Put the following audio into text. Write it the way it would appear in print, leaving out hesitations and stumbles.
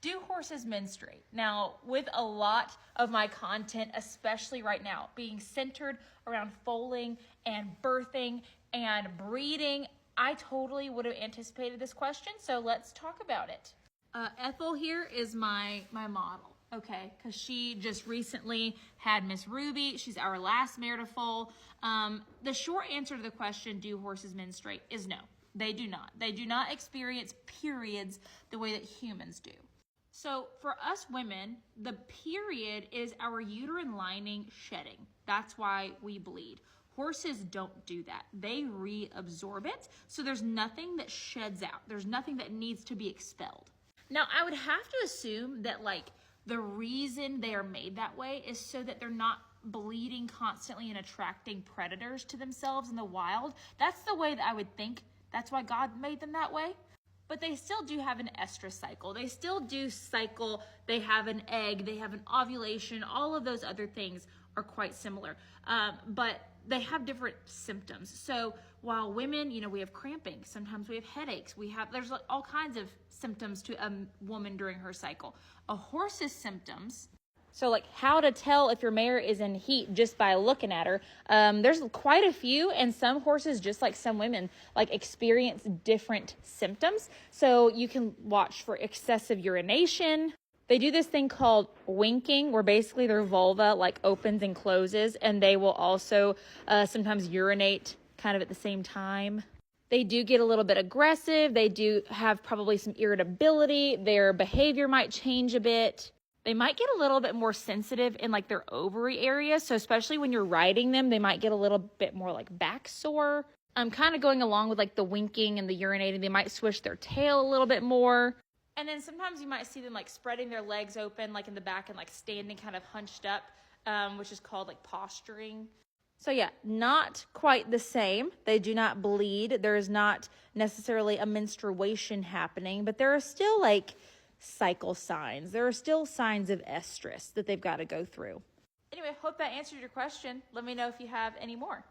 Do horses menstruate? Now, with a lot of my content, especially right now, being centered around foaling and birthing and breeding, I totally would have anticipated this question, so let's talk about it. Ethel here is my model, okay, because she just recently had Miss Ruby. She's our last mare to foal. The short answer to the question, do horses menstruate, is no, they do not. They do not experience periods the way that humans do. So for us women, the period is our uterine lining shedding. That's why we bleed. Horses don't do that. They reabsorb it. So there's nothing that sheds out. There's nothing that needs to be expelled. Now, I would have to assume that like the reason they are made that way is so that they're not bleeding constantly and attracting predators to themselves in the wild. That's the way that I would think. That's why God made them that way. But they still do have an estrus cycle. They still do cycle. They have an egg. They have an ovulation. All of those other things are quite similar. But they have different symptoms. So while women, we have cramping. Sometimes we have headaches. There's all kinds of symptoms to a woman during her cycle. A horse's symptoms, so like how to tell if your mare is in heat just by looking at her. There's quite a few, and some horses, just like some women, like experience different symptoms. So you can watch for excessive urination. They do this thing called winking, where basically their vulva like opens and closes, and they will also sometimes urinate kind of at the same time. They do get a little bit aggressive. They do have probably some irritability. Their behavior might change a bit. They might get a little bit more sensitive in like their ovary area. So especially when you're riding them, they might get a little bit more like back sore. Kind of going along with like the winking and the urinating, they might swish their tail a little bit more. And then sometimes you might see them like spreading their legs open like in the back and like standing kind of hunched up, which is called like posturing. So yeah, not quite the same. They do not bleed. There is not necessarily a menstruation happening, but there are still like cycle signs. There are still signs of estrus that they've got to go through. Anyway, hope that answered your question. Let me know if you have any more.